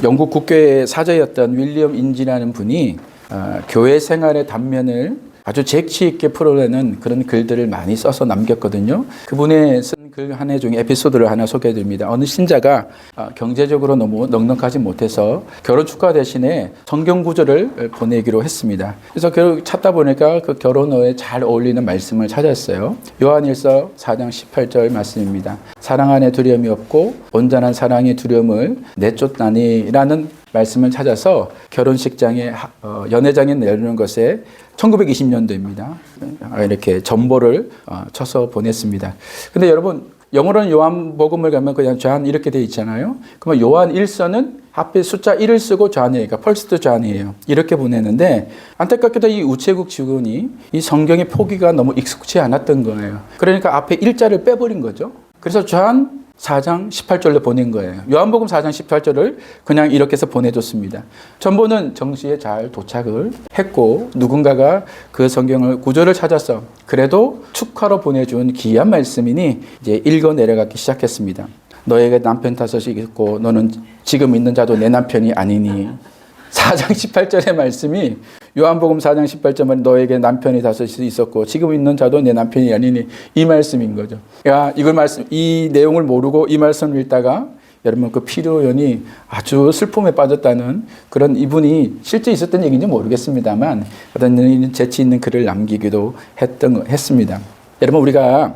영국 국교의 사제였던 윌리엄 인지라는 분이 교회 생활의 단면을 아주 재치 있게 풀어내는 그런 글들을 많이 써서 남겼거든요. 그분의 쓴 글 한 해 중에 에피소드를 하나 소개해 드립니다. 어느 신자가 경제적으로 너무 넉넉하지 못해서 결혼 축가 대신에 성경 구절을 보내기로 했습니다. 그래서 결국 찾다 보니까 그 결혼어에 잘 어울리는 말씀을 찾았어요. 요한일서 4장 18절 말씀입니다. 사랑 안에 두려움이 없고 온전한 사랑의 두려움을 내쫓나니라는 말씀을 찾아서 결혼식장에 연회장에 내려놓은 것에 1920년도입니다. 이렇게 전보를 쳐서 보냈습니다. 근데 여러분, 영어로는 요한복음을 가면 그냥 존 이렇게 돼 있잖아요. 그러면 요한 1서는 앞에 숫자 1을 쓰고 존이에요. 그러니까 펄스트 존이에요. 이렇게 보내는데 안타깝게도 이 우체국 직원이 이 성경의 포기가 너무 익숙치 않았던 거예요. 그러니까 앞에 1자를 빼버린 거죠. 그래서 존 4장 18절로 보낸 거예요. 요한복음 4장 18절을 그냥 이렇게 해서 보내줬습니다. 전보는 정시에 잘 도착을 했고 누군가가 그 성경을 구절을 찾아서 그래도 축하로 보내준 귀한 말씀이니 이제 읽어 내려가기 시작했습니다. 너에게 남편 5이 있고 너는 지금 있는 자도 내 남편이 아니니. 4장 18절의 말씀이 요한복음 4장 18절은 너에게 남편이 5이 있었고 지금 있는 자도 내 남편이 아니니 이 말씀인 거죠. 이 내용을 모르고 이 말씀을 읽다가 여러분 그 피로연이 아주 슬픔에 빠졌다는 그런 이분이 실제 있었던 얘기인지 모르겠습니다만 어떤 재치 있는 글을 남기기도 했습니다. 여러분 우리가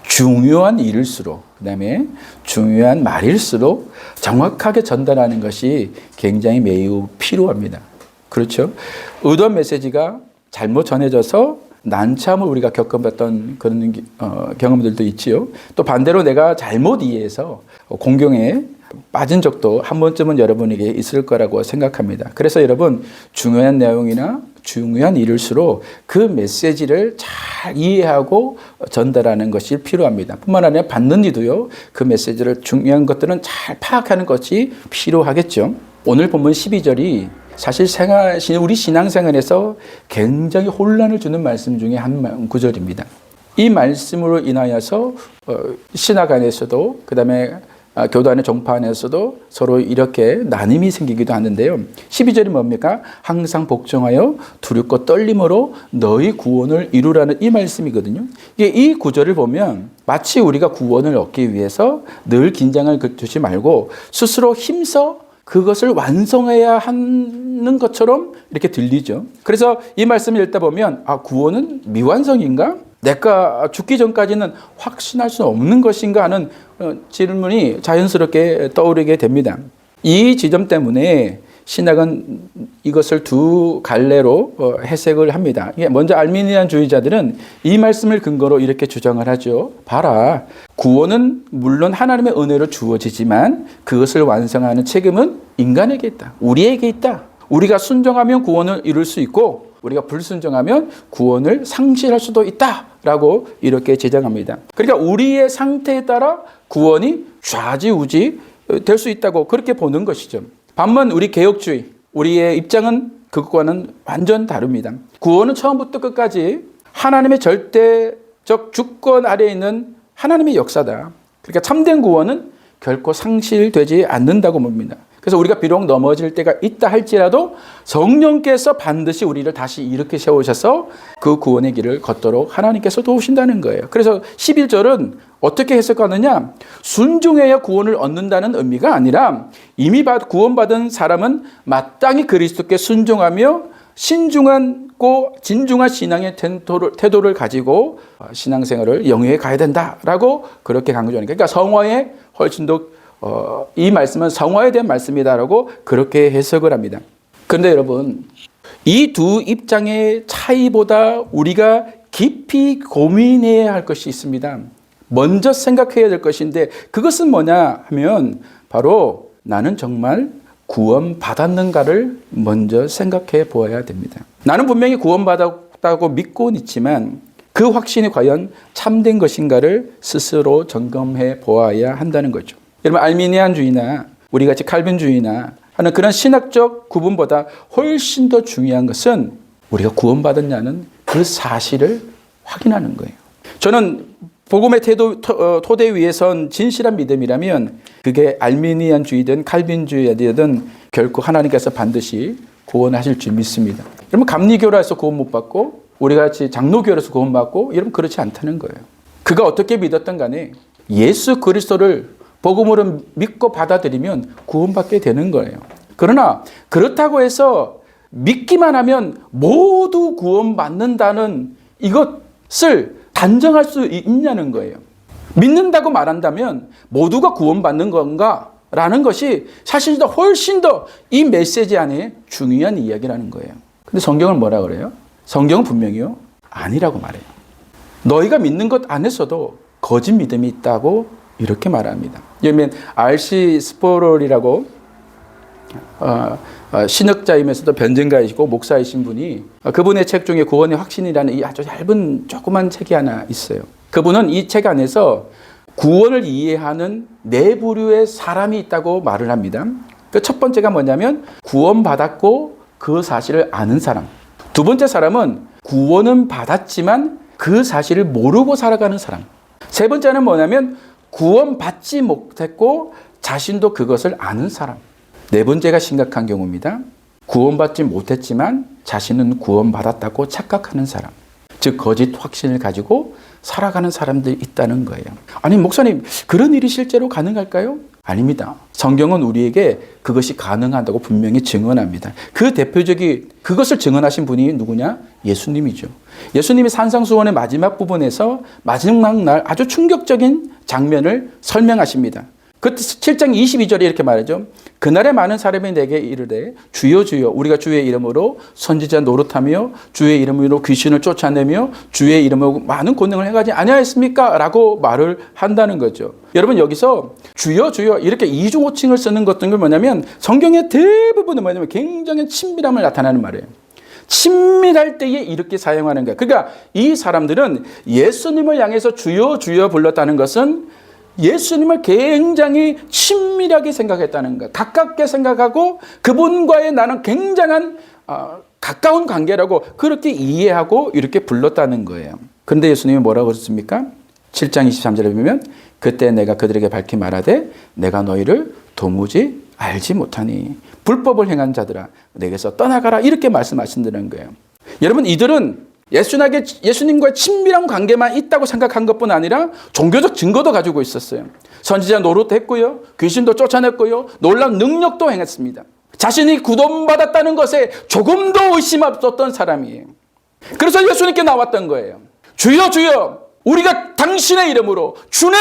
중요한 일일수록 그다음에 중요한 말일수록 정확하게 전달하는 것이 굉장히 매우 필요합니다. 그렇죠? 의도한 메시지가 잘못 전해져서 난참을 우리가 겪어봤던 그런 경험들도 있지요. 또 반대로 내가 잘못 이해해서 공경에 빠진 적도 한 번쯤은 여러분에게 있을 거라고 생각합니다. 그래서 여러분 중요한 내용이나 중요한 일일수록 그 메시지를 잘 이해하고 전달하는 것이 필요합니다. 뿐만 아니라 받는 이도요. 그 메시지를 중요한 것들은 잘 파악하는 것이 필요하겠죠. 오늘 본문 12절이 사실 우리 신앙생활에서 굉장히 혼란을 주는 말씀 중에 한 구절입니다. 이 말씀으로 인하여서 신학 안에서도 그다음에 교도 안의 종파 안에서도 서로 이렇게 나눔이 생기기도 하는데요. 12절이 뭡니까? 항상 복종하여 두렵고 떨림으로 너희 구원을 이루라는 이 말씀이거든요. 이 구절을 보면 마치 우리가 구원을 얻기 위해서 늘 긴장을 두지 말고 스스로 힘써 그것을 완성해야 하는 것처럼 이렇게 들리죠. 그래서 이 말씀을 읽다 보면 구원은 미완성인가? 내가 죽기 전까지는 확신할 수 없는 것인가 하는 질문이 자연스럽게 떠오르게 됩니다. 이 지점 때문에 신학은 이것을 두 갈래로 해석을 합니다. 먼저 알미니안주의자들은 이 말씀을 근거로 이렇게 주장을 하죠. 봐라, 구원은 물론 하나님의 은혜로 주어지지만 그것을 완성하는 책임은 인간에게 있다. 우리에게 있다. 우리가 순종하면 구원을 이룰 수 있고 우리가 불순종하면 구원을 상실할 수도 있다라고 이렇게 제정합니다. 그러니까 우리의 상태에 따라 구원이 좌지우지 될 수 있다고 그렇게 보는 것이죠. 반면 우리 개혁주의, 우리의 입장은 그것과는 완전 다릅니다. 구원은 처음부터 끝까지 하나님의 절대적 주권 아래에 있는 하나님의 역사다. 그러니까 참된 구원은 결코 상실되지 않는다고 봅니다. 그래서 우리가 비록 넘어질 때가 있다 할지라도 성령께서 반드시 우리를 다시 이렇게 세우셔서 그 구원의 길을 걷도록 하나님께서 도우신다는 거예요. 그래서 11절은 어떻게 해석하느냐? 순종해야 구원을 얻는다는 의미가 아니라 이미 구원받은 사람은 마땅히 그리스도께 순종하며 신중하고 진중한 신앙의 태도를 가지고 신앙생활을 영위해 가야 된다라고 그렇게 강조하니까 그러니까 성화에 훨씬 더 이 말씀은 성화에 대한 말씀이다라고 그렇게 해석을 합니다. 그런데 여러분 이 두 입장의 차이보다 우리가 깊이 고민해야 할 것이 있습니다. 먼저 생각해야 될 것인데 그것은 뭐냐 하면 바로 나는 정말 구원받았는가를 먼저 생각해 보아야 됩니다. 나는 분명히 구원받았다고 믿고 있지만 그 확신이 과연 참된 것인가를 스스로 점검해 보아야 한다는 거죠. 여러분 알미니안주의나 우리같이 칼빈주의나 하는 그런 신학적 구분보다 훨씬 더 중요한 것은 우리가 구원받았냐는 그 사실을 확인하는 거예요. 저는 복음의 토대 위에 선 진실한 믿음이라면 그게 알미니안주의든 칼빈주의든 결코 하나님께서 반드시 구원하실 줄 믿습니다. 여러분 감리교라서 구원 못 받고 우리 같이 장로교라서 구원 받고 여러분 그렇지 않다는 거예요. 그가 어떻게 믿었던 간에 예수 그리스도를 복음으로 믿고 받아들이면 구원받게 되는 거예요. 그러나 그렇다고 해서 믿기만 하면 모두 구원받는다는 이것을 단정할 수 있냐는 거예요. 믿는다고 말한다면 모두가 구원받는 건가? 라는 것이 사실 훨씬 더 이 메시지 안에 중요한 이야기라는 거예요. 근데 성경은 뭐라 그래요? 성경은 분명히요 아니라고 말해요. 너희가 믿는 것 안에서도 거짓 믿음이 있다고 이렇게 말합니다. 예를 들면 R.C. 스포럴이라고 신학자이면서도 변증가이시고 목사이신 분이 그분의 책 중에 구원의 확신이라는 이 아주 얇은 조그만 책이 하나 있어요. 그분은 이 책 안에서 구원을 이해하는 네 부류의 사람이 있다고 말을 합니다. 그 첫 번째가 뭐냐면 구원받았고 그 사실을 아는 사람. 두 번째 사람은 구원은 받았지만 그 사실을 모르고 살아가는 사람. 세 번째는 뭐냐면 구원받지 못했고 자신도 그것을 아는 사람. 네 번째가 심각한 경우입니다. 구원받지 못했지만 자신은 구원받았다고 착각하는 사람. 즉 거짓 확신을 가지고 살아가는 사람들이 있다는 거예요. 아니 목사님 그런 일이 실제로 가능할까요? 아닙니다. 성경은 우리에게 그것이 가능하다고 분명히 증언합니다. 그 대표적인 그것을 증언하신 분이 누구냐? 예수님이죠. 예수님이 산상수훈의 마지막 부분에서 마지막 날 아주 충격적인 장면을 설명하십니다. 그 7장 22절에 이렇게 말하죠. 그날에 많은 사람이 내게 이르되 주여 주여 우리가 주의 이름으로 선지자 노릇하며 주의 이름으로 귀신을 쫓아내며 주의 이름으로 많은 권능을 행하지 아니하였습니까? 라고 말을 한다는 거죠. 여러분 여기서 주여 주여 이렇게 이중호칭을 쓰는 것들은 뭐냐면 성경의 대부분은 뭐냐면 굉장히 친밀함을 나타내는 말이에요. 친밀할 때에 이렇게 사용하는 거예요. 그러니까 이 사람들은 예수님을 향해서 주여 주여 불렀다는 것은 예수님을 굉장히 친밀하게 생각했다는 것, 가깝게 생각하고 그분과의 나는 굉장한 가까운 관계라고 그렇게 이해하고 이렇게 불렀다는 거예요. 그런데 예수님이 뭐라고 그랬습니까? 7장 23절에 보면 그때 내가 그들에게 밝히 말하되 내가 너희를 도무지 알지 못하니 불법을 행한 자들아 내게서 떠나가라 이렇게 말씀하신다는 거예요. 여러분 이들은 예수님과의 친밀한 관계만 있다고 생각한 것뿐 아니라 종교적 증거도 가지고 있었어요. 선지자 노릇도 했고요. 귀신도 쫓아냈고요. 놀라운 능력도 행했습니다. 자신이 구원받았다는 것에 조금도 의심 없었던 사람이에요. 그래서 예수님께 나왔던 거예요. 주여 주여 우리가 당신의 이름으로 주의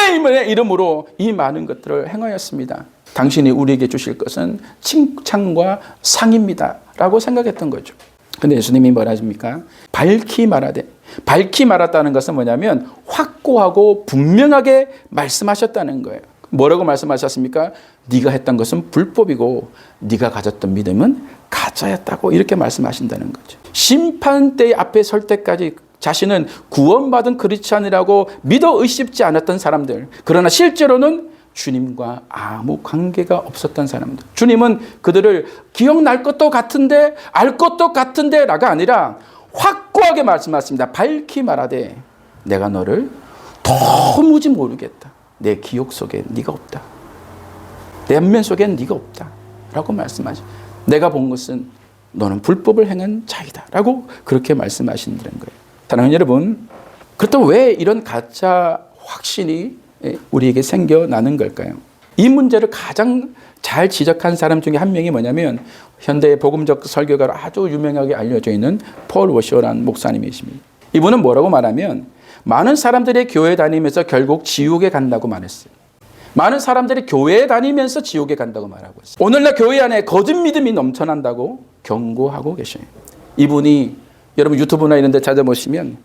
이름으로 이 많은 것들을 행하였습니다. 당신이 우리에게 주실 것은 칭찬과 상입니다. 라고 생각했던 거죠. 근데 예수님이 뭐라 하십니까? 밝히 말하되. 밝히 말했다는 것은 뭐냐면 확고하고 분명하게 말씀하셨다는 거예요. 뭐라고 말씀하셨습니까? 네가 했던 것은 불법이고 네가 가졌던 믿음은 가짜였다고 이렇게 말씀하신다는 거죠. 심판대 앞에 설 때까지 자신은 구원받은 크리스찬이라고 믿어 의심치 않았던 사람들. 그러나 실제로는 주님과 아무 관계가 없었던 사람들. 주님은 그들을 기억날 것도 같은데 알 것도 같은데 라가 아니라 확고하게 말씀하십니다. 밝히 말하되 내가 너를 도무지 모르겠다. 내 기억 속에 네가 없다. 내 안면 속에 네가 없다. 라고 말씀하십니다. 내가 본 것은 너는 불법을 행한 자이다. 라고 그렇게 말씀하신다는 거예요. 사랑하는 여러분, 그렇다면 왜 이런 가짜 확신이 우리에게 생겨나는 걸까요? 이 문제를 가장 잘 지적한 사람 중에 한 명이 뭐냐면 현대의 복음적 설교가로 아주 유명하게 알려져 있는 폴 워셔라는 목사님이십니다. 이분은 뭐라고 말하면 많은 사람들이 교회 다니면서 결국 지옥에 간다고 말했어요. 많은 사람들이 교회에 다니면서 지옥에 간다고 말하고 있어요. 오늘날 교회 안에 거짓 믿음이 넘쳐난다고 경고하고 계셔요. 이분이 여러분 유튜브나 이런 데 찾아보시면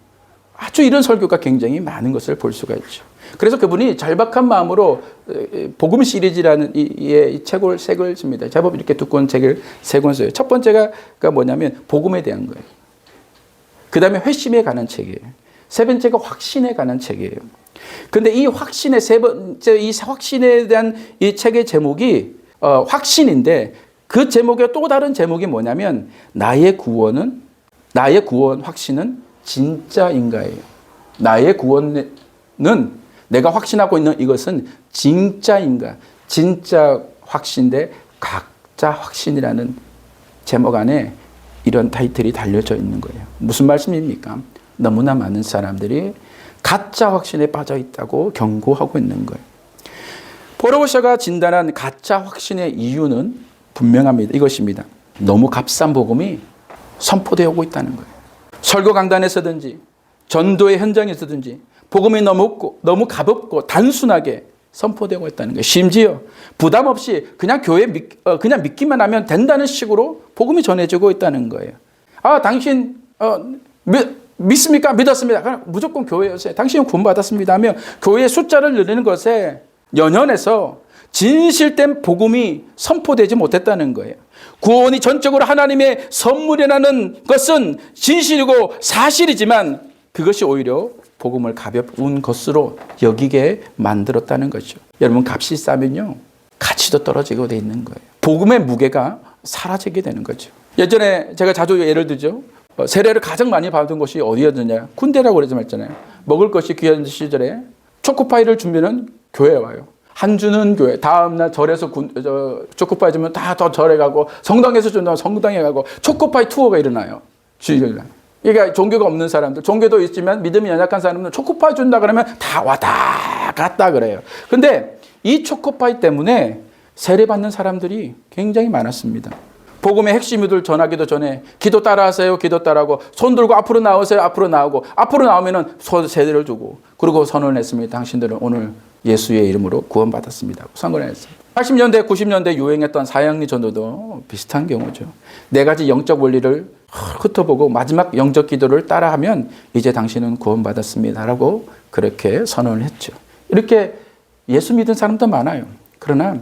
아주 이런 설교가 굉장히 많은 것을 볼 수가 있죠. 그래서 그분이 절박한 마음으로 복음 시리즈라는 이 책을 세 권 씁니다. 제법 이렇게 두꺼운 책을 세 권 써요. 첫 번째가 뭐냐면 복음에 대한 거예요. 그 다음에 회심에 관한 책이에요. 세 번째가 확신에 관한 책이에요. 근데 이 확신의 세 번째, 이 확신에 대한 이 책의 제목이 확신인데 그 제목의 또 다른 제목이 뭐냐면 나의 구원 확신은 진짜인가예요. 나의 구원은 내가 확신하고 있는 이것은 진짜인가? 진짜 확신대 가짜 확신이라는 제목 안에 이런 타이틀이 달려져 있는 거예요. 무슨 말씀입니까? 너무나 많은 사람들이 가짜 확신에 빠져 있다고 경고하고 있는 거예요. 포로샤가 진단한 가짜 확신의 이유는 분명합니다. 이것입니다. 너무 값싼 복음이 선포되고 있다는 거예요. 설교 강단에서든지 전도의 현장에서든지 복음이 너무 가볍고 단순하게 선포되고 있다는 거예요. 심지어 부담 없이 그냥 그냥 믿기만 하면 된다는 식으로 복음이 전해지고 있다는 거예요. 아, 당신 믿습니까? 믿었습니다. 그럼 무조건 교회에 오세요. 당신은 구원받았습니다 하며 교회의 숫자를 늘리는 것에 연연해서 진실된 복음이 선포되지 못했다는 거예요. 구원이 전적으로 하나님의 선물이라는 것은 진실이고 사실이지만 그것이 오히려 복음을 가벼운 것으로 여기게 만들었다는 거죠. 여러분, 값이 싸면요 가치도 떨어지게 돼 있는 거예요. 복음의 무게가 사라지게 되는 거죠. 예전에 제가 자주 예를 들죠. 세례를 가장 많이 받은 곳이 어디였느냐? 군대라고 그러지 말잖아요. 먹을 것이 귀한 시절에 초코파이를 주면은 교회에 와요. 한 주는 교회, 다음날 절에서 초코파이 주면 다 더 절에 가고, 성당에서 준다면 성당에 가고, 초코파이 투어가 일어나요. 주일날. 그러니까 종교가 없는 사람들, 종교도 있지만 믿음이 연약한 사람들은 초코파이 준다 그러면 다 왔다 갔다 그래요. 근데 이 초코파이 때문에 세례받는 사람들이 굉장히 많았습니다. 복음의 핵심을 전하기도 전에 기도 따라하세요, 기도 따라하고, 손 들고 앞으로 나오세요, 앞으로 나오고, 앞으로 나오면은 세례를 주고, 그리고 선언을 했습니다. 당신들은 오늘 예수의 이름으로 구원받았습니다. 선언을 했어요. 80년대, 90년대 유행했던 사형리 전도도 비슷한 경우죠. 네 가지 영적 원리를 훑어보고 마지막 영적 기도를 따라하면 이제 당신은 구원받았습니다라고 그렇게 선언을 했죠. 이렇게 예수 믿은 사람도 많아요. 그러나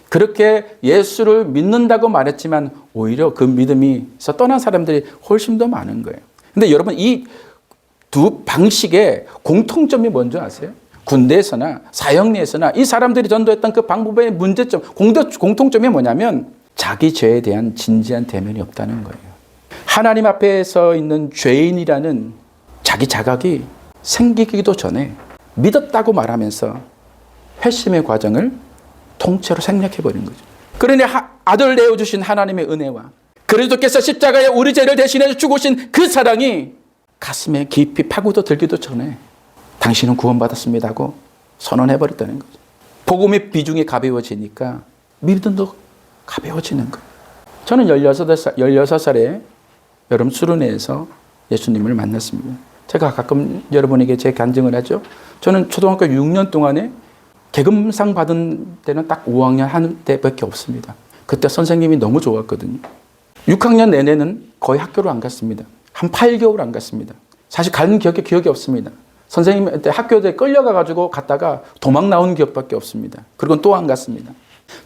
그렇게 예수를 믿는다고 말했지만 오히려 그 믿음에서 떠난 사람들이 훨씬 더 많은 거예요. 근데 여러분, 이 두 방식의 공통점이 뭔지 아세요? 군대에서나 사형리에서나 이 사람들이 전도했던 그 방법의 문제점, 공통점이 뭐냐면 자기 죄에 대한 진지한 대면이 없다는 거예요. 하나님 앞에 서 있는 죄인이라는 자기 자각이 생기기도 전에 믿었다고 말하면서 회심의 과정을 통째로 생략해버린 거죠. 그러니 아들 내어주신 하나님의 은혜와 그리스도께서 십자가에 우리 죄를 대신해 죽으신 그 사랑이 가슴에 깊이 파고도 들기도 전에 당신은 구원받았습니다고 선언해버렸다는 거죠. 복음의 비중이 가벼워지니까 믿음도 가벼워지는 거예요. 저는 16살에 여름 수련회에서 예수님을 만났습니다. 제가 가끔 여러분에게 제 간증을 하죠. 저는 초등학교 6년 동안에 계급상 받은 때는 딱 5학년 한 때밖에 없습니다. 그때 선생님이 너무 좋았거든요. 6학년 내내는 거의 학교를 안 갔습니다. 한 8개월 안 갔습니다. 사실 가는 기억이 없습니다. 선생님한테 학교에 끌려가가지고 갔다가 도망 나온 기억밖에 없습니다. 그리고 또 안 갔습니다.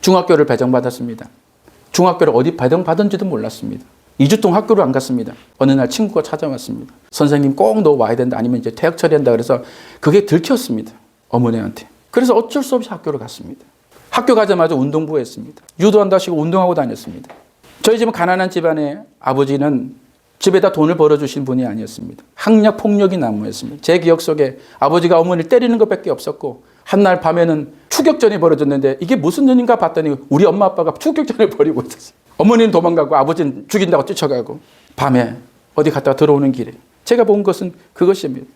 중학교를 배정받았습니다. 중학교를 어디 배정받은지도 몰랐습니다. 2주 동안 학교를 안 갔습니다. 어느 날 친구가 찾아왔습니다. 선생님 꼭 너 와야 된다. 아니면 이제 퇴학 처리한다. 그래서 그게 들켰습니다. 어머니한테. 그래서 어쩔 수 없이 학교를 갔습니다. 학교 가자마자 운동부에 했습니다. 유도한다시고 운동하고 다녔습니다. 저희 집은 가난한 집안에 아버지는 집에다 돈을 벌어주신 분이 아니었습니다. 학력, 폭력이 난무했습니다. 제 기억 속에 아버지가 어머니를 때리는 것밖에 없었고 한날 밤에는 추격전이 벌어졌는데 이게 무슨 일인가 봤더니 우리 엄마 아빠가 추격전을 벌이고 있었어요. 어머니는 도망가고 아버지는 죽인다고 쫓아가고 밤에 어디 갔다가 들어오는 길에 제가 본 것은 그것입니다.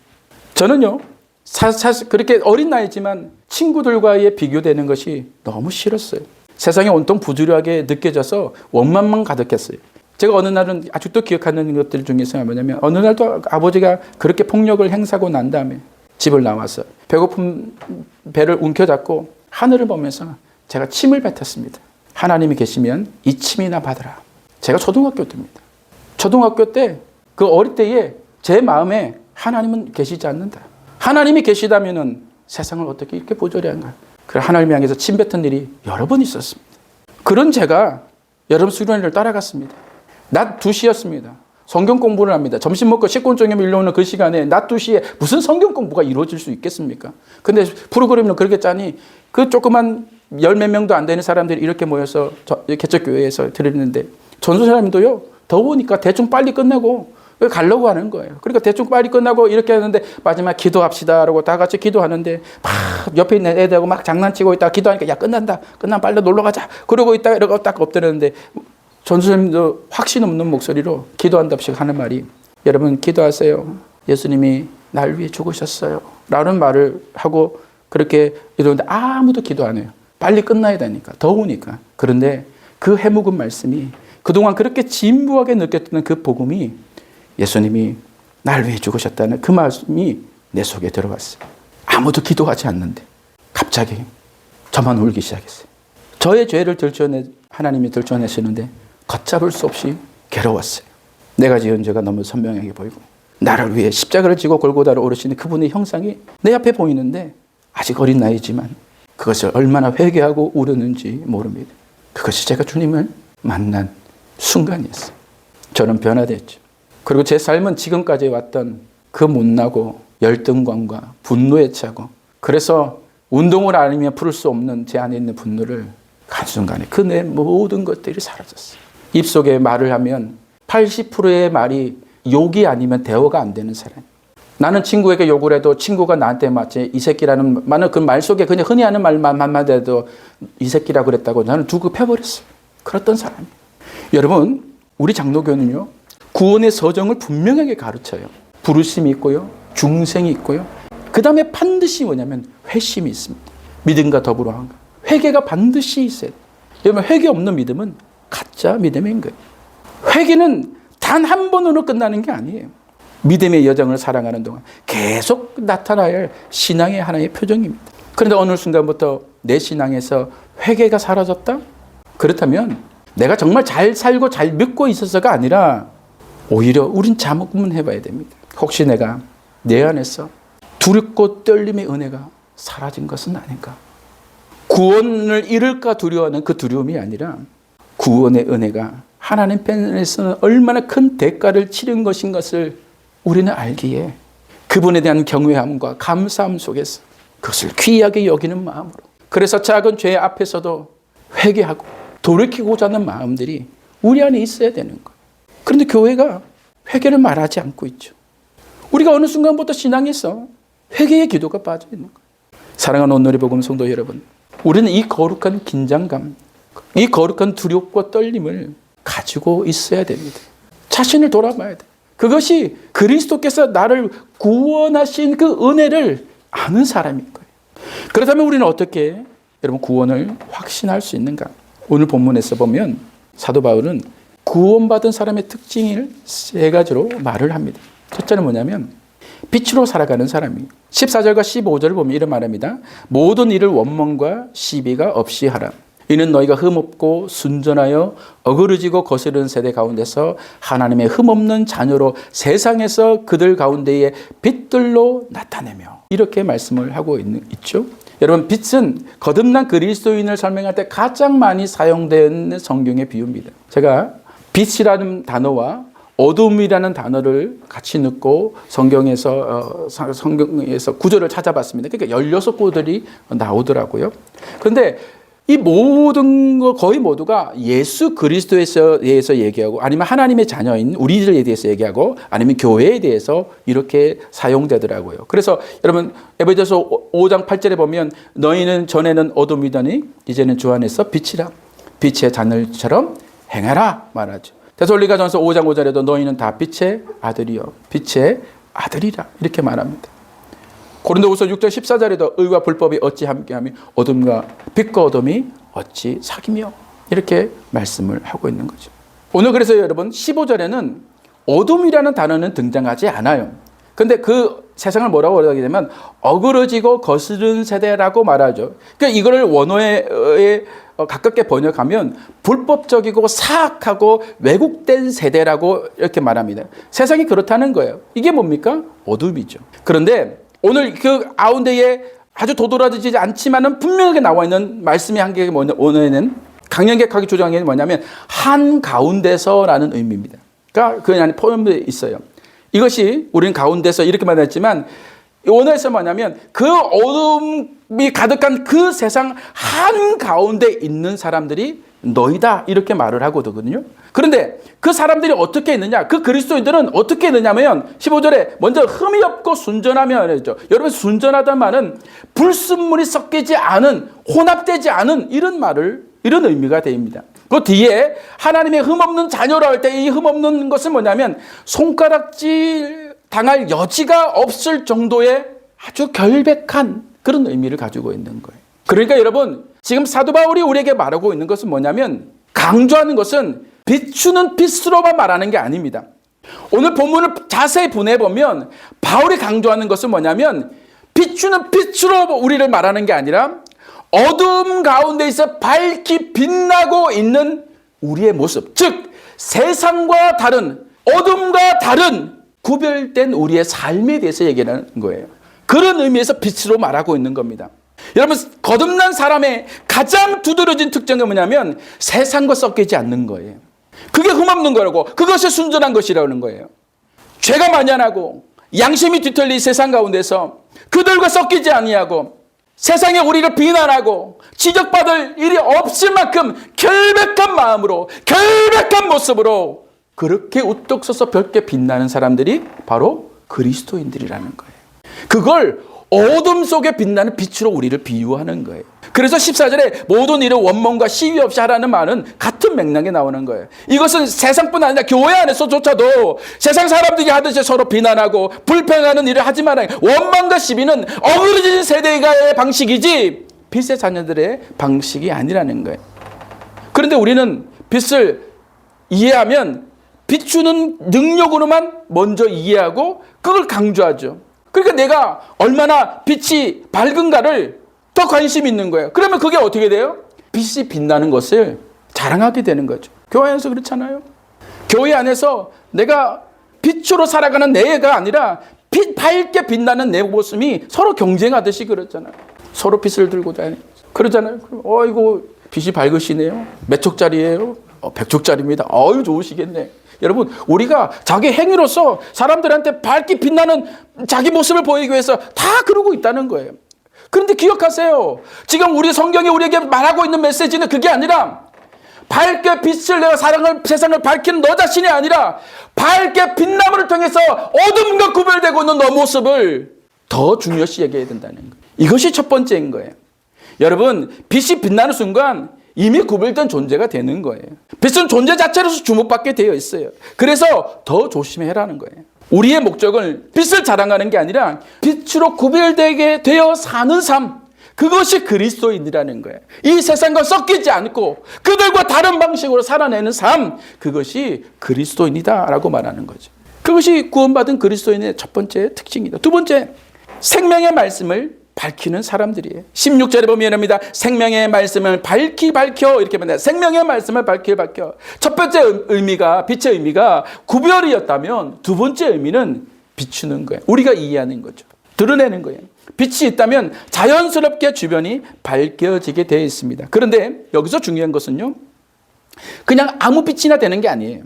저는요 사실 그렇게 어린 나이지만 친구들과의 비교되는 것이 너무 싫었어요. 세상이 온통 부주의하게 느껴져서 원망만 가득했어요. 제가 어느 날은 아직도 기억하는 것들 중에서 뭐냐면 어느 날도 아버지가 그렇게 폭력을 행사하고 난 다음에 집을 나와서 배고픈 배를 움켜잡고 하늘을 보면서 제가 침을 뱉었습니다. 하나님이 계시면 이 침이나 받으라. 제가 초등학교 때입니다. 초등학교 때 그 어릴 때에 제 마음에 하나님은 계시지 않는다. 하나님이 계시다면은 세상을 어떻게 이렇게 보조리한가. 그래서 하나님 향해서 침 뱉은 일이 여러 번 있었습니다. 그런 제가 여름 수련회를 따라갔습니다. 낮 2시였습니다. 성경 공부를 합니다. 점심 먹고 식곤증에 밀려오는 그 시간에 낮 2시에 무슨 성경 공부가 이루어질 수 있겠습니까? 근데 프로그램을 그렇게 짜니 그 조그만 10몇 명도 안 되는 사람들이 이렇게 모여서 개척교회에서 드리는데 전도사님도요 더우니까 대충 빨리 끝내고 가려고 하는 거예요. 그러니까 대충 빨리 끝나고 이렇게 하는데 마지막 기도합시다라고 다 같이 기도하는데 막 옆에 있는 애들하고 막 장난치고 있다가 기도하니까 야 끝난다. 끝나면 빨리 놀러 가자. 그러고 있다가 이러고 딱 엎드렸는데 전수님도 확신 없는 목소리로 기도한답시 하는 말이 여러분 기도하세요. 예수님이 날 위해 죽으셨어요. 라는 말을 하고 그렇게 이러는데 아무도 기도 안 해요. 빨리 끝나야 되니까. 더우니까. 그런데 그 해묵은 말씀이 그동안 그렇게 진부하게 느꼈던 그 복음이 예수님이 날 위해 죽으셨다는 그 말씀이 내 속에 들어갔어요. 아무도 기도하지 않는데 갑자기 저만 울기 시작했어요. 저의 죄를 하나님이 들춰내시는데 걷잡을 수 없이 괴로웠어요. 내가 지은 죄가 너무 선명하게 보이고 나를 위해 십자가를 지고 골고다를 오르시는 그분의 형상이 내 앞에 보이는데 아직 어린 나이지만 그것을 얼마나 회개하고 울었는지 모릅니다. 그것이 제가 주님을 만난 순간이었어요. 저는 변화됐죠. 그리고 제 삶은 지금까지 왔던 그 못나고 열등감과 분노에 차고 그래서 운동을 아니면 풀 수 없는 제 안에 있는 분노를 한순간에 그 내 모든 것들이 사라졌어요. 입속에 말을 하면 80%의 말이 욕이 아니면 대화가 안 되는 사람. 나는 친구에게 욕을 해도 친구가 나한테 마치 이 새끼라는 말은 그 말 속에 그냥 흔히 하는 말만 해도 이 새끼라고 그랬다고 나는 두고 펴버렸어요. 그랬던 사람이에요. 여러분 우리 장로교는요. 구원의 서정을 분명하게 가르쳐요. 부르심이 있고요. 중생이 있고요. 그 다음에 반드시 뭐냐면 회심이 있습니다. 믿음과 더불어 한 거. 회개가 반드시 있어야 돼요. 여러분 회개 없는 믿음은 가짜 믿음인 거예요. 회개는 단 한 번으로 끝나는 게 아니에요. 믿음의 여정을 살아가는 동안 계속 나타나야 할 신앙의 하나의 표정입니다. 그런데 어느 순간부터 내 신앙에서 회개가 사라졌다? 그렇다면 내가 정말 잘 살고 잘 믿고 있어서가 아니라 오히려 우린 자문해 봐야 됩니다. 혹시 내가 내 안에서 두렵고 떨림의 은혜가 사라진 것은 아닌가? 구원을 잃을까 두려워하는 그 두려움이 아니라 구원의 은혜가 하나님 편에서는 얼마나 큰 대가를 치른 것인 것을 우리는 알기에 그분에 대한 경외함과 감사함 속에서 그것을 귀하게 여기는 마음으로 그래서 작은 죄 앞에서도 회개하고 돌이키고자 하는 마음들이 우리 안에 있어야 되는 거예요. 그런데 교회가 회개를 말하지 않고 있죠. 우리가 어느 순간부터 신앙에서 회개의 기도가 빠져 있는 거예요. 사랑하는 오늘의 복음 성도 여러분, 우리는 이 거룩한 긴장감, 이 거룩한 두렵고 떨림을 가지고 있어야 됩니다. 자신을 돌아봐야 돼요. 그것이 그리스도께서 나를 구원하신 그 은혜를 아는 사람인 거예요. 그렇다면 우리는 어떻게 여러분 구원을 확신할 수 있는가? 오늘 본문에서 보면 사도 바울은 구원받은 사람의 특징을 세 가지로 말을 합니다. 첫째는 뭐냐면 빛으로 살아가는 사람이 14절과 15절을 보면 이런 말합니다. 모든 일을 원망과 시비가 없이 하라. 이는 너희가 흠없고 순전하여 어그러지고 거스르는 세대 가운데서 하나님의 흠없는 자녀로 세상에서 그들 가운데에 빛들로 나타내며 이렇게 말씀을 하고 있죠. 여러분 빛은 거듭난 그리스도인을 설명할 때 가장 많이 사용되는 성경의 비유입니다. 제가 빛이라는 단어와 어둠이라는 단어를 같이 넣고 성경에서 구절을 찾아봤습니다. 그러니까 16구절이 나오더라고요. 그런데 이 모든 거 거의 모두가 예수 그리스도에 대해서 얘기하고 아니면 하나님의 자녀인 우리들에 대해서 얘기하고 아니면 교회에 대해서 이렇게 사용되더라고요. 그래서 여러분 에베소서 5장 8절에 보면 너희는 전에는 어둠이더니 이제는 주 안에서 빛이라 빛의 자녀처럼 행하라 말하죠. 데살로니가전서 5장 5절에도 너희는 다 빛의 아들이요 빛의 아들이라 이렇게 말합니다. 고린도후서 6장 14절에도 의와 불법이 어찌 함께하며 빛과 어둠이 어찌 사귀며 이렇게 말씀을 하고 있는 거죠. 오늘 그래서 여러분 15절에는 어둠이라는 단어는 등장하지 않아요. 근데 그 세상을 뭐라고 하게 되면 어그러지고 거스른 세대라고 말하죠. 그러니까 이거를 원어에 가깝게 번역하면 불법적이고 사악하고 왜곡된 세대라고 이렇게 말합니다. 세상이 그렇다는 거예요. 이게 뭡니까? 어둠이죠. 그런데 오늘 그 가운데에 아주 도드라지지 않지만은 분명하게 나와 있는 말씀의 한계가 오늘은 강연객하게 주장한 게 뭐냐면 한 가운데서라는 의미입니다. 그러니까 그 안에 포함되어 있어요. 이것이 우리는 가운데서 이렇게 말했지만 오늘에서 뭐냐면 그 어둠이 가득한 그 세상 한 가운데 있는 사람들이 너희다 이렇게 말을 하거든요. 그런데 그 사람들이 어떻게 했느냐? 그 그리스도인들은 어떻게 했느냐면 15절에 먼저 흠이 없고 순전하며 그랬죠. 여러분 순전하다는 말은 불순물이 섞이지 않은 혼합되지 않은 이런 의미가 됩니다. 그 뒤에 하나님의 흠없는 자녀로 할 때 이 흠없는 것은 뭐냐면 손가락질 당할 여지가 없을 정도의 아주 결백한 그런 의미를 가지고 있는 거예요. 그러니까 여러분 지금 사도 바울이 우리에게 말하고 있는 것은 뭐냐면 강조하는 것은 비추는 빛으로만 말하는 게 아닙니다. 오늘 본문을 자세히 분해보면 바울이 강조하는 것은 뭐냐면 비추는 빛으로 우리를 말하는 게 아니라 어둠 가운데에서 밝히 빛나고 있는 우리의 모습, 즉 세상과 다른 어둠과 다른 구별된 우리의 삶에 대해서 얘기하는 거예요. 그런 의미에서 빛으로 말하고 있는 겁니다. 여러분 거듭난 사람의 가장 두드러진 특징은 뭐냐면 세상과 섞이지 않는 거예요. 그게 흠없는 거라고, 그것이 순전한 것이라는 거예요. 죄가 만연하고 양심이 뒤틀린 세상 가운데서 그들과 섞이지 아니하고 세상에 우리를 비난하고 지적받을 일이 없을 만큼 결백한 마음으로 결백한 모습으로 그렇게 우뚝 서서 밝게 빛나는 사람들이 바로 그리스도인들이라는 거예요. 그걸 어둠 속에 빛나는 빛으로 우리를 비유하는 거예요. 그래서 14절에 모든 일을 원망과 시위 없이 하라는 말은 같은 맥락에 나오는 거예요. 이것은 세상뿐 아니라 교회 안에서조차도 세상 사람들이 하듯이 서로 비난하고 불평하는 일을 하지 말아요. 원망과 시비는 어그러진 세대의 방식이지 빛의 자녀들의 방식이 아니라는 거예요. 그런데 우리는 빛을 이해하면 비추는 능력으로만 먼저 이해하고 그걸 강조하죠. 그러니까 내가 얼마나 빛이 밝은가를 더 관심 있는 거예요. 그러면 그게 어떻게 돼요? 빛이 빛나는 것을 자랑하게 되는 거죠. 교회 안에서 그렇잖아요. 교회 안에서 내가 빛으로 살아가는 내가 아니라 밝게 빛나는 내 모습이 서로 경쟁하듯이 그렇잖아요. 서로 빛을 들고 다니는 그러잖아요. 이거 빛이 밝으시네요. 몇 촉짜리예요? 100촉짜리입니다. 좋으시겠네. 여러분 우리가 자기 행위로서 사람들한테 밝게 빛나는 자기 모습을 보이기 위해서 다 그러고 있다는 거예요. 그런데 기억하세요. 지금 우리 성경이 우리에게 말하고 있는 메시지는 그게 아니라 밝게 빛을 내어 세상을 밝히는 너 자신이 아니라 밝게 빛남을 통해서 어둠과 구별되고 있는 너 모습을 더 중요시 여겨야 된다는 거예요. 이것이 첫 번째인 거예요. 여러분 빛이 빛나는 순간 이미 구별된 존재가 되는 거예요. 빛은 존재 자체로서 주목받게 되어 있어요. 그래서 더 조심해라는 거예요. 우리의 목적은 빛을 자랑하는 게 아니라 빛으로 구별되게 되어 사는 삶, 그것이 그리스도인이라는 거예요. 이 세상과 섞이지 않고 그들과 다른 방식으로 살아내는 삶, 그것이 그리스도인이다라고 말하는 거죠. 그것이 구원받은 그리스도인의 첫 번째 특징이다. 두 번째, 생명의 말씀을 밝히는 사람들이에요. 16절에 보면 이럽니다. 생명의 말씀을 밝혀 이렇게 말합니다. 생명의 말씀을 밝혀. 첫 번째 의미가 빛의 의미가 구별이었다면 두 번째 의미는 비추는 거예요. 우리가 이해하는 거죠. 드러내는 거예요. 빛이 있다면 자연스럽게 주변이 밝혀지게 되어 있습니다. 그런데 여기서 중요한 것은요. 그냥 아무 빛이나 되는 게 아니에요.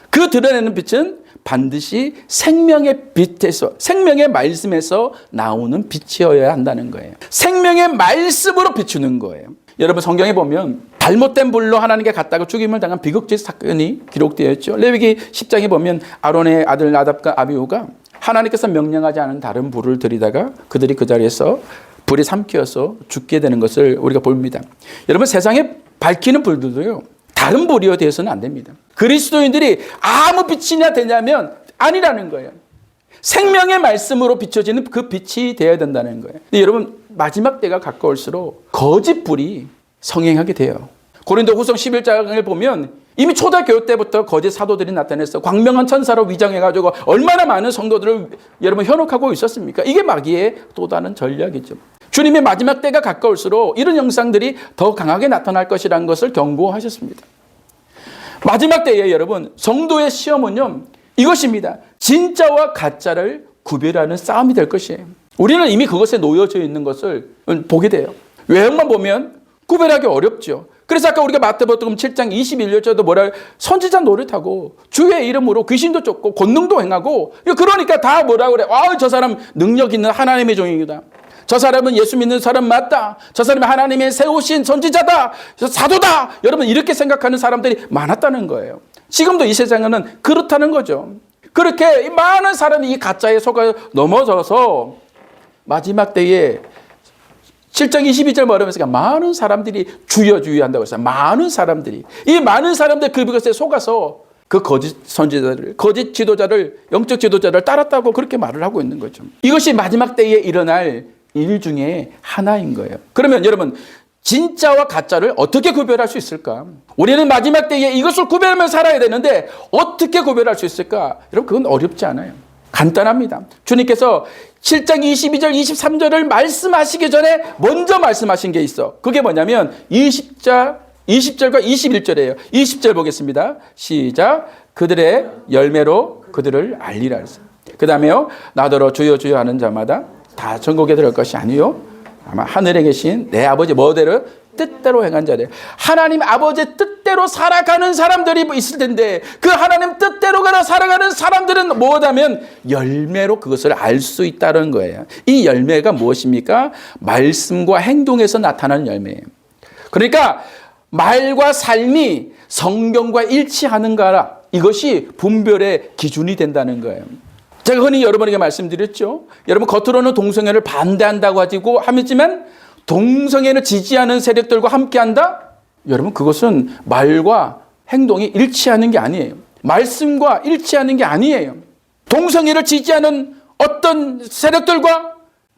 그 드러내는 빛은 반드시 생명의 빛에서, 생명의 말씀에서 나오는 빛이어야 한다는 거예요. 생명의 말씀으로 비추는 거예요. 여러분 성경에 보면 잘못된 불로 하나님께 갔다가 죽임을 당한 비극적 사건이 기록되어 있죠. 레위기 10장에 보면 아론의 아들 나답과 아비후가 하나님께서 명령하지 않은 다른 불을 들이다가 그들이 그 자리에서 불이 삼켜서 죽게 되는 것을 우리가 봅니다. 여러분 세상에 밝히는 불들도요. 다른 불이어 되어서는 안 됩니다. 그리스도인들이 아무 빛이나 되냐면 아니라는 거예요. 생명의 말씀으로 비춰지는 그 빛이 되어야 된다는 거예요. 근데 여러분 마지막 때가 가까울수록 거짓 불이 성행하게 돼요. 고린도후서 11장을 보면 이미 초대교회 때부터 거짓 사도들이 나타났어. 광명한 천사로 위장해가지고 얼마나 많은 성도들을 여러분 현혹하고 있었습니까? 이게 마귀의 또 다른 전략이죠. 주님의 마지막 때가 가까울수록 이런 형상들이 더 강하게 나타날 것이라는 것을 경고하셨습니다. 마지막 때에 여러분 성도의 시험은요 이것입니다. 진짜와 가짜를 구별하는 싸움이 될 것이에요. 우리는 이미 그것에 놓여져 있는 것을 보게 돼요. 외형만 보면 구별하기 어렵죠. 그래서 아까 우리가 마태복음 7장 21절도 뭐라 선지자 노릇하고 주의 이름으로 귀신도 쫓고 권능도 행하고 그러니까 다 뭐라 그래. 저 사람 능력 있는 하나님의 종이다. 저 사람은 예수 믿는 사람 맞다. 저 사람이 하나님의 세우신 선지자다. 사도다. 여러분 이렇게 생각하는 사람들이 많았다는 거예요. 지금도 이 세상에는 그렇다는 거죠. 그렇게 많은 사람이 이 가짜에 속아 넘어져서 마지막 때에 7장 22절 말하면서 많은 사람들이 주여 한다고 했어요. 많은 사람들이. 이 많은 사람들 그것에 속아서 그 거짓 선지자를, 거짓 지도자를, 영적 지도자를 따랐다고 그렇게 말을 하고 있는 거죠. 이것이 마지막 때에 일어날 일 중에 하나인 거예요. 그러면 여러분, 진짜와 가짜를 어떻게 구별할 수 있을까? 우리는 마지막 때에 이것을 구별하며 살아야 되는데 어떻게 구별할 수 있을까? 여러분, 그건 어렵지 않아요. 간단합니다. 주님께서 7장 22절, 23절을 말씀하시기 전에 먼저 말씀하신 게 있어. 그게 뭐냐면 20절과 21절이에요. 20절 보겠습니다. 시작. 그들의 열매로 그들을 알리라 했어요. 그 다음에요. 나더러 주여 주여 하는 자마다 다 천국에 들어갈 것이 아니요. 아마 하늘에 계신 내 아버지 뭐대로 뜻대로 행한 자들. 하나님 아버지 뜻대로 살아가는 사람들이 있을 텐데 그 하나님 뜻대로 살아가는 사람들은 뭐냐면 열매로 그것을 알 수 있다는 거예요. 이 열매가 무엇입니까? 말씀과 행동에서 나타나는 열매예요. 그러니까 말과 삶이 성경과 일치하는가, 이것이 분별의 기준이 된다는 거예요. 제가 흔히 여러분에게 말씀드렸죠. 여러분 겉으로는 동성애를 반대한다고 하지만 동성애를 지지하는 세력들과 함께한다? 여러분 그것은 말과 행동이 일치하는 게 아니에요. 말씀과 일치하는 게 아니에요. 동성애를 지지하는 어떤 세력들과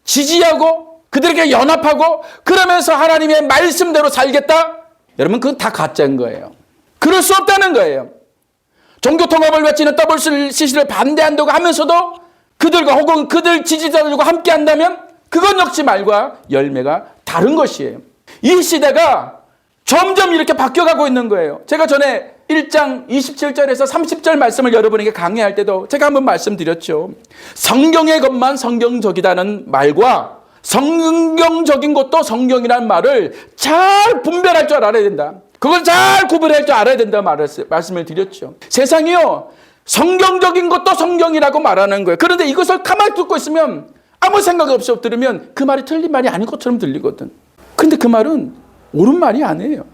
지지하고 그들에게 연합하고 그러면서 하나님의 말씀대로 살겠다? 여러분 그건 다 가짜인 거예요. 그럴 수 없다는 거예요. 종교통합을 외치는 WCC를 반대한다고 하면서도 그들과 혹은 그들 지지자들과 함께 한다면 그건 역시 말과 열매가 다른 것이에요. 이 시대가 점점 이렇게 바뀌어가고 있는 거예요. 제가 전에 1장 27절에서 30절 말씀을 여러분에게 강의할 때도 제가 한번 말씀드렸죠. 성경의 것만 성경적이다는 말과 성경적인 것도 성경이라는 말을 잘 분별할 줄 알아야 된다. 그걸 잘 구별할 줄 알아야 된다 말씀을 드렸죠. 세상이요, 성경적인 것도 성경이라고 말하는 거예요. 그런데 이것을 가만히 듣고 있으면 아무 생각 없이 들으면 그 말이 틀린 말이 아닌 것처럼 들리거든. 근데 그 말은 옳은 말이 아니에요.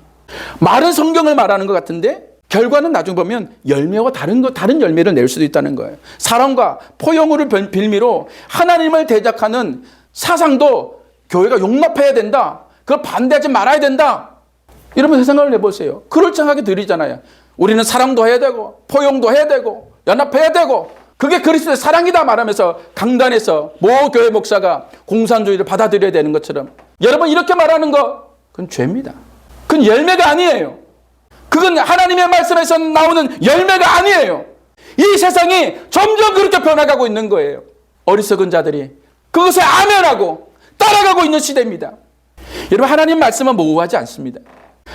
말은 성경을 말하는 것 같은데 결과는 나중에 보면 열매와 다른 열매를 낼 수도 있다는 거예요. 사랑과 포용을 빌미로 하나님을 대적하는 사상도 교회가 용납해야 된다. 그걸 반대하지 말아야 된다. 여러분 생각을 해보세요. 그럴듯하게 들리잖아요. 우리는 사랑도 해야 되고 포용도 해야 되고 연합해야 되고 그게 그리스도의 사랑이다 말하면서 강단에서 모 교회 목사가 공산주의를 받아들여야 되는 것처럼 여러분 이렇게 말하는 거 그건 죄입니다. 그건 열매가 아니에요. 그건 하나님의 말씀에서 나오는 열매가 아니에요. 이 세상이 점점 그렇게 변화가고 있는 거예요. 어리석은 자들이 그것에 아멘하고 따라가고 있는 시대입니다. 여러분 하나님 말씀은 모호하지 않습니다.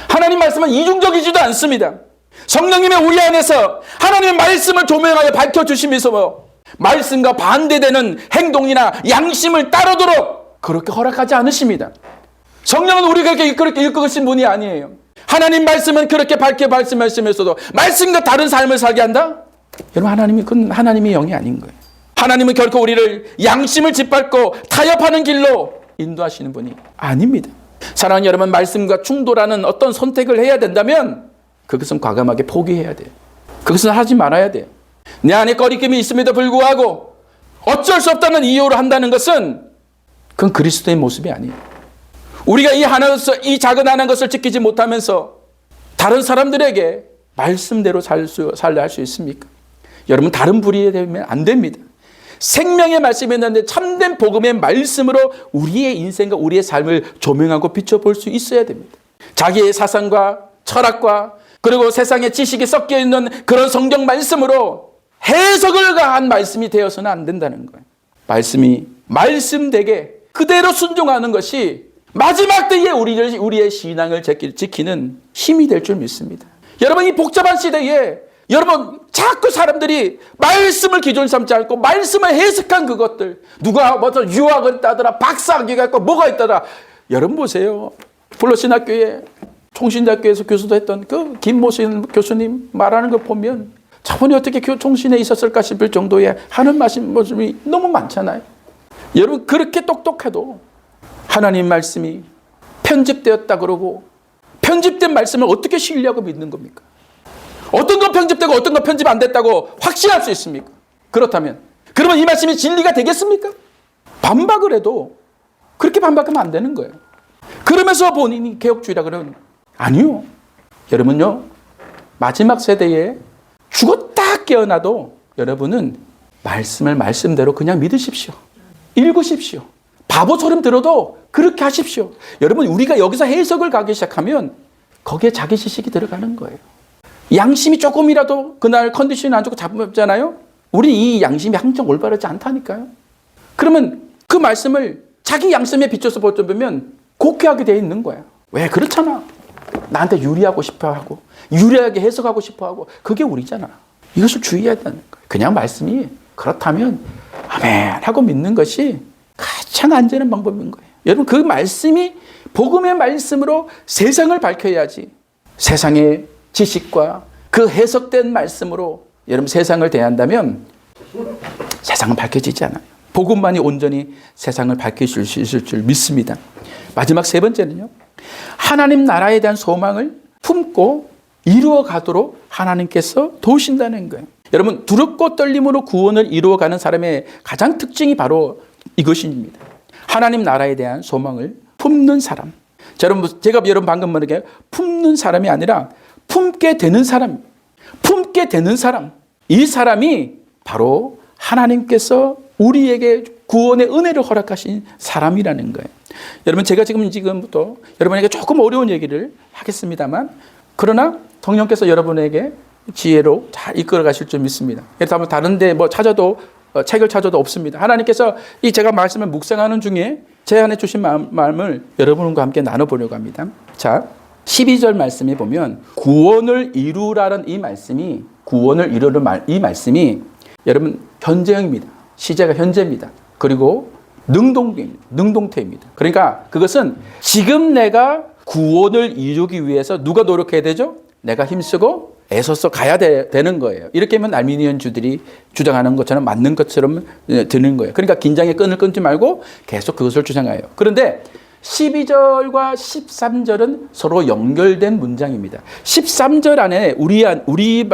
하나님 말씀은 이중적이지도 않습니다. 성령님의 우리 안에서 하나님의 말씀을 조명하여 밝혀주시면서 말씀과 반대되는 행동이나 양심을 따르도록 그렇게 허락하지 않으십니다. 성령은 우리가 그렇게 이끌으신 분이 아니에요. 하나님 말씀은 그렇게 밝게 말씀하시면서도 말씀과 다른 삶을 살게 한다? 여러분 그건 하나님의 영이 아닌 거예요. 하나님은 결코 우리를 양심을 짓밟고 타협하는 길로 인도하시는 분이 아닙니다. 사랑하는 여러분, 말씀과 충돌하는 어떤 선택을 해야 된다면 그것은 과감하게 포기해야 돼요. 그것은 하지 말아야 돼요. 내 안에 꺼리낌이 있음에도 불구하고 어쩔 수 없다는 이유로 한다는 것은 그건 그리스도의 모습이 아니에요. 우리가 이 작은 하나인 것을 지키지 못하면서 다른 사람들에게 말씀대로 살려 할 수 있습니까? 여러분 다른 불의에 되면 안 됩니다. 생명의 말씀이 있는데 참된 복음의 말씀으로 우리의 인생과 우리의 삶을 조명하고 비춰볼 수 있어야 됩니다. 자기의 사상과 철학과 그리고 세상의 지식이 섞여 있는 그런 성경 말씀으로 해석을 가한 말씀이 되어서는 안 된다는 거예요. 말씀이 말씀되게 그대로 순종하는 것이 마지막 때에 우리의 신앙을 지키는 힘이 될 줄 믿습니다. 여러분 이 복잡한 시대에 여러분 자꾸 사람들이 말씀을 기존 삼지 않고 말씀을 해석한 그것들 누가 무슨 유학을 따더라 박사학위가 있고 뭐가 있더라. 여러분 보세요. 플러신학교에 총신대학교에서 교수도 했던 그 김모신 교수님 말하는 거 보면 저분이 어떻게 총신에 있었을까 싶을 정도의 하는 말씀이 너무 많잖아요. 여러분 그렇게 똑똑해도 하나님 말씀이 편집되었다 그러고 편집된 말씀을 어떻게 신뢰하고 믿는 겁니까? 어떤 건 편집되고 어떤 건 편집 안 됐다고 확신할 수 있습니까? 그렇다면 그러면 이 말씀이 진리가 되겠습니까? 반박을 해도 그렇게 반박하면 안 되는 거예요. 그러면서 본인이 개혁주의라 그러면 아니요. 여러분요. 마지막 세대에 죽었다 깨어나도 여러분은 말씀을 말씀대로 그냥 믿으십시오. 읽으십시오. 바보처럼 들어도 그렇게 하십시오. 여러분 우리가 여기서 해석을 가기 시작하면 거기에 자기 지식이 들어가는 거예요. 양심이 조금이라도 그날 컨디션이 안 좋고 잡잖아요. 우리 이 양심이 항상 올바르지 않다니까요. 그러면 그 말씀을 자기 양심에 비춰서 보면 곡해하게 돼 있는 거야. 왜? 그렇잖아. 나한테 유리하고 싶어하고 유리하게 해석하고 싶어하고 그게 우리잖아. 이것을 주의해야 되는 거예요. 그냥 말씀이 그렇다면 아멘 하고 믿는 것이 가장 안전한 방법인 거예요. 여러분 그 말씀이 복음의 말씀으로 세상을 밝혀야지. 세상의 지식과 그 해석된 말씀으로 여러분 세상을 대한다면 세상은 밝혀지지 않아요. 복음만이 온전히 세상을 밝히실 수 있을 줄 믿습니다. 마지막 세 번째는요. 하나님 나라에 대한 소망을 품고 이루어 가도록 하나님께서 도우신다는 거예요. 여러분 두렵고 떨림으로 구원을 이루어가는 사람의 가장 특징이 바로 이것입니다. 하나님 나라에 대한 소망을 품는 사람. 자, 여러분 제가 여러분 방금 말한 품는 사람이 아니라 품게 되는 사람. 품게 되는 사람. 이 사람이 바로 하나님께서 우리에게 구원의 은혜를 허락하신 사람이라는 거예요. 여러분 제가 지금부터 여러분에게 조금 어려운 얘기를 하겠습니다만 그러나 성령께서 여러분에게 지혜로 잘 이끌어 가실 줄 믿습니다. 그래서 다른데 뭐 찾아도 책을 찾아도 없습니다. 하나님께서 이 제가 말씀을 묵상하는 중에 제 안에 주신 마음을 여러분과 함께 나눠보려고 합니다. 자, 12절 말씀에 보면 구원을 이루라는 이 말씀이 구원을 이루는 이 말씀이 여러분 현재형입니다. 시제가 현재입니다. 그리고 능동태입니다. 그러니까 그것은 지금 내가 구원을 이루기 위해서 누가 노력해야 되죠? 내가 힘쓰고 애써서 가야 되는 거예요. 이렇게 하면 알미니언주들이 주장하는 것처럼 맞는 것처럼 드는 거예요. 그러니까 긴장의 끈을 끊지 말고 계속 그것을 주장해요. 그런데 12절과 13절은 서로 연결된 문장입니다. 13절 안에 우리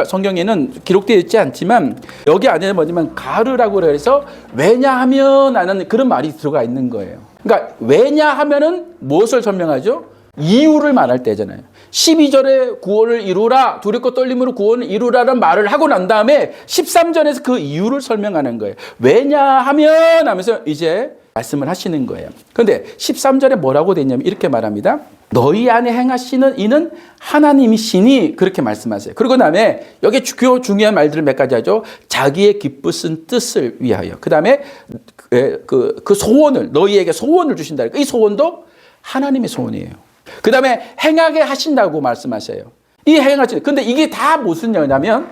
성경에는 기록되어 있지 않지만 여기 안에는 뭐냐면 가르라고 해서 왜냐하면 하는 그런 말이 들어가 있는 거예요. 그러니까 왜냐하면은 무엇을 설명하죠? 이유를 말할 때잖아요. 12절에 구원을 이루라, 두렵고 떨림으로 구원을 이루라는 말을 하고 난 다음에 13절에서 그 이유를 설명하는 거예요. 왜냐하면 하면서 이제 말씀을 하시는 거예요. 그런데 13절에 뭐라고 돼 있냐면 이렇게 말합니다. 너희 안에 행하시는 이는 하나님이시니 그렇게 말씀하세요. 그리고 다음에 여기 중요한 말들을 몇 가지 하죠. 자기의 기쁘신 뜻을 위하여. 그 다음에 그 소원을 너희에게 소원을 주신다. 이 소원도 하나님의 소원이에요. 그 다음에 행하게 하신다고 말씀하셔요. 이 행하신. 근데 이게 다 무슨 얘기냐면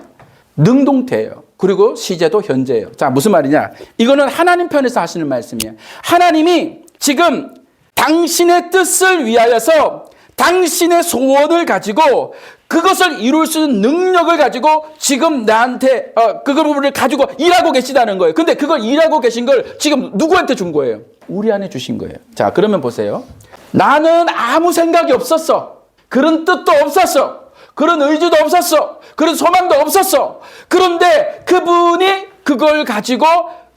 능동태예요. 그리고 시제도 현재예요. 자, 무슨 말이냐? 이거는 하나님 편에서 하시는 말씀이에요. 하나님이 지금 당신의 뜻을 위하여서 당신의 소원을 가지고 그것을 이룰 수 있는 능력을 가지고 지금 나한테 그걸 가지고 일하고 계시다는 거예요. 근데 그걸 일하고 계신 걸 지금 누구한테 준 거예요? 우리 안에 주신 거예요. 자, 그러면 보세요. 나는 아무 생각이 없었어. 그런 뜻도 없었어. 그런 의지도 없었어. 그런 소망도 없었어. 그런데 그분이 그걸 가지고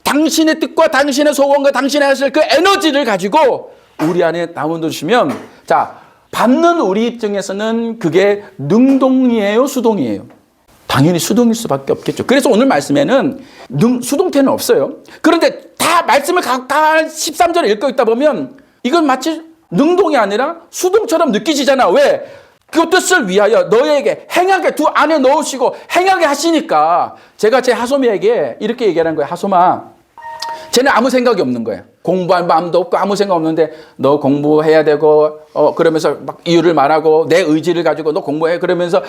당신의 뜻과 당신의 소원과 당신의 하실 그 에너지를 가지고 우리 안에 담아두시면 자, 받는 우리 입장에서는 그게 능동이에요, 수동이에요? 당연히 수동일 수밖에 없겠죠. 그래서 오늘 말씀에는 수동태는 없어요. 그런데 다 말씀을 다 13절에 읽고 있다 보면 이건 마치 능동이 아니라 수동처럼 느끼지잖아. 왜? 그 뜻을 위하여 너희에게 행하게 두 안에 넣으시고 행하게 하시니까 제가 제 하소미에게 이렇게 얘기하는 거예요. 하소마, 쟤는 아무 생각이 없는 거예요. 공부할 마음도 없고 아무 생각 없는데 너 공부해야 되고 그러면서 막 이유를 말하고 내 의지를 가지고 너 공부해 그러면서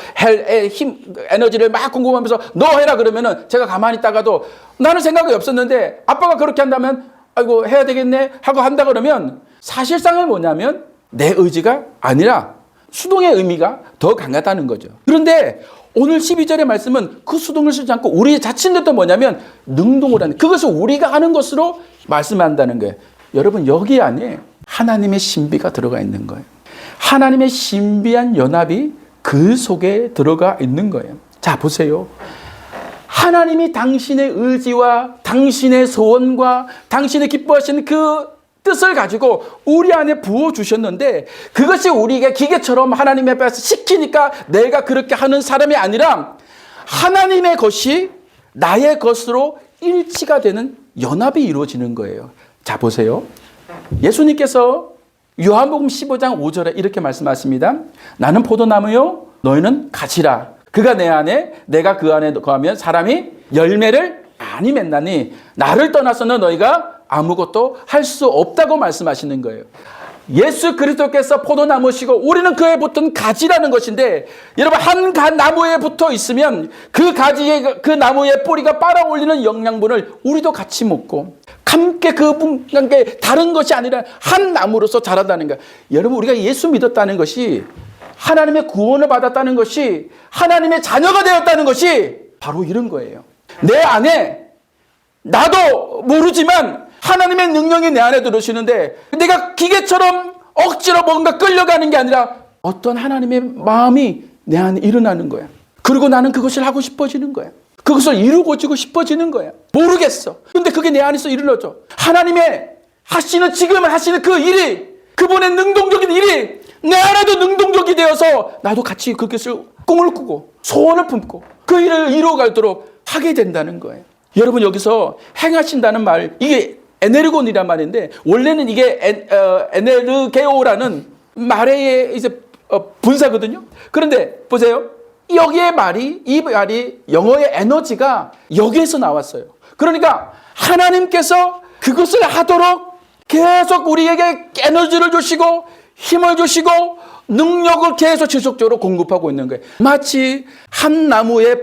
에너지를 막 공부하면서 너 해라 그러면은 제가 가만히 있다가도 나는 생각이 없었는데 아빠가 그렇게 한다면 아이고 해야 되겠네 하고 한다 그러면 사실상은 뭐냐면 내 의지가 아니라 수동의 의미가 더 강하다는 거죠. 그런데 오늘 12절의 말씀은 그 수동을 쓰지 않고 우리의 자신들도 뭐냐면 능동을 하는 그것을 우리가 하는 것으로 말씀한다는 거예요. 여러분 여기 안에 하나님의 신비가 들어가 있는 거예요. 하나님의 신비한 연합이 그 속에 들어가 있는 거예요. 자, 보세요. 하나님이 당신의 의지와 당신의 소원과 당신의 기뻐하시는 그 뜻을 가지고 우리 안에 부어주셨는데 그것이 우리에게 기계처럼 하나님 앞에서 시키니까 내가 그렇게 하는 사람이 아니라 하나님의 것이 나의 것으로 일치가 되는 연합이 이루어지는 거예요. 자, 보세요. 예수님께서 요한복음 15장 5절에 이렇게 말씀하십니다. 나는 포도나무요 너희는 가지라. 그가 내 안에 내가 그 안에 거하면 사람이 열매를 많이 맺나니 나를 떠나서는 너희가 아무것도 할 수 없다고 말씀하시는 거예요. 예수 그리스도께서 포도나무시고 우리는 그에 붙은 가지라는 것인데 여러분 한 나무에 붙어 있으면 그 가지에 그 나무의 뿌리가 빨아올리는 영양분을 우리도 같이 먹고 함께 그분께 다른 것이 아니라 한 나무로서 자란다는 거예요. 여러분 우리가 예수 믿었다는 것이 하나님의 구원을 받았다는 것이 하나님의 자녀가 되었다는 것이 바로 이런 거예요. 내 안에 나도 모르지만 하나님의 능력이 내 안에 들어오시는데 내가 기계처럼 억지로 뭔가 끌려가는 게 아니라 어떤 하나님의 마음이 내 안에 일어나는 거야. 그리고 나는 그것을 하고 싶어지는 거야. 그것을 이루고지고 싶어지는 거야. 모르겠어. 근데 그게 내 안에서 일어나죠. 하나님의 지금 하시는 그 일이 그분의 능동적인 일이 내 안에도 능동적이 되어서 나도 같이 그것을 꿈을 꾸고 소원을 품고 그 일을 이루어가도록 하게 된다는 거예요. 여러분 여기서 행하신다는 말 이게 에네르곤이란 말인데 원래는 이게 에네르게오라는 말의 이제 분사거든요. 그런데 보세요. 여기에 이 말이 영어의 에너지가 여기에서 나왔어요. 그러니까 하나님께서 그것을 하도록 계속 우리에게 에너지를 주시고 힘을 주시고 능력을 계속 지속적으로 공급하고 있는 거예요. 마치 한 나무에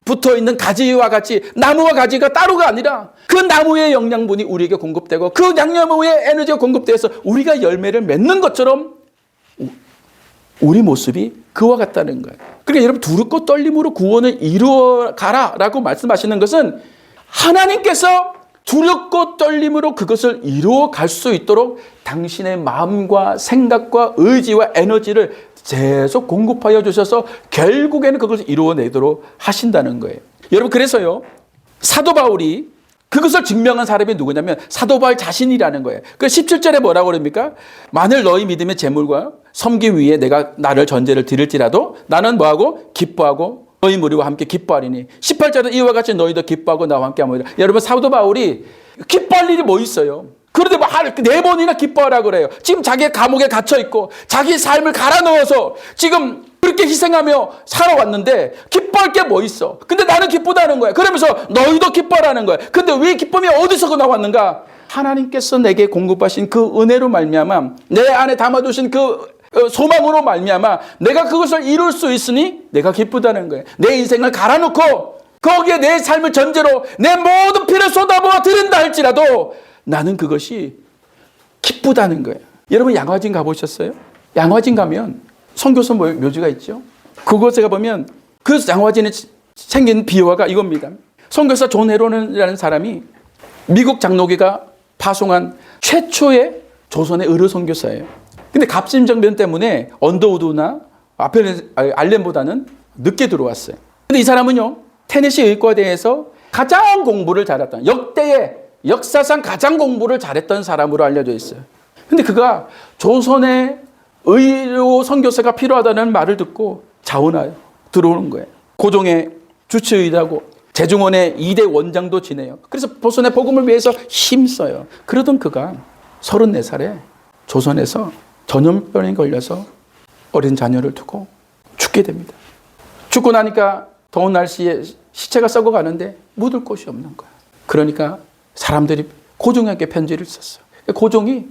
붙어있는 가지와 같이 나무와 가지가 따로가 아니라 그 나무의 영양분이 우리에게 공급되고 그 나무의 에너지가 공급돼서 우리가 열매를 맺는 것처럼 우리 모습이 그와 같다는 거예요. 그러니까 여러분 두렵고 떨림으로 구원을 이루어 가라라고 말씀하시는 것은 하나님께서 두렵고 떨림으로 그것을 이루어 갈 수 있도록 당신의 마음과 생각과 의지와 에너지를 계속 공급하여 주셔서 결국에는 그것을 이루어내도록 하신다는 거예요. 여러분 그래서요 사도 바울이 그것을 증명한 사람이 누구냐면 사도 바울 자신이라는 거예요. 그 17절에 뭐라고 그럽니까? 만일 너희 믿음의 재물과 섬김 위에 내가 나를 전제를 드릴지라도 나는 뭐하고 기뻐하고 너희 무리와 함께 기뻐하리니 18절은 이와 같이 너희도 기뻐하고 나와 함께 하리라. 여러분 사도 바울이 기뻐할 일이 뭐 있어요? 그런데 뭐 4번이나 기뻐하라 그래요. 지금 자기 감옥에 갇혀 있고 자기 삶을 갈아 넣어서 지금 그렇게 희생하며 살아왔는데 기뻐할 게 뭐 있어? 근데 나는 기쁘다는 거야. 그러면서 너희도 기뻐하라는 거야. 근데 왜 기쁨이 어디서 나왔는가? 하나님께서 내게 공급하신 그 은혜로 말미암아 내 안에 담아두신 그 소망으로 말미암아 내가 그것을 이룰 수 있으니 내가 기쁘다는 거예요. 내 인생을 갈아놓고 거기에 내 삶을 전제로 내 모든 피를 쏟아부어 드린다 할지라도 나는 그것이 기쁘다는 거예요. 여러분 양화진 가보셨어요? 양화진 가면 선교소 묘지가 있죠. 그곳에 가보면 그 양화진에 생긴 비화가 이겁니다. 선교사 존 헤론이라는 사람이 미국 장로교가 파송한 최초의 조선의 의료 선교사예요. 근데 갑심정변 때문에 언더우드나 알렌보다는 늦게 들어왔어요. 근데 이 사람은요 테네시 의과대에서 가장 공부를 잘했던 역대의 역사상 가장 공부를 잘했던 사람으로 알려져 있어요. 근데 그가 조선의 의료 선교사가 필요하다는 말을 듣고 자원하여 들어오는 거예요. 고종의 주치의하고 재중원의 2대 원장도 지내요. 그래서 조선의 복음을 위해서 힘써요. 그러던 그가 34살에 조선에서 전염병에 걸려서 어린 자녀를 두고 죽게 됩니다. 죽고 나니까 더운 날씨에 시체가 썩어가는데 묻을 곳이 없는 거야. 그러니까 사람들이 고종에게 편지를 썼어요. 고종이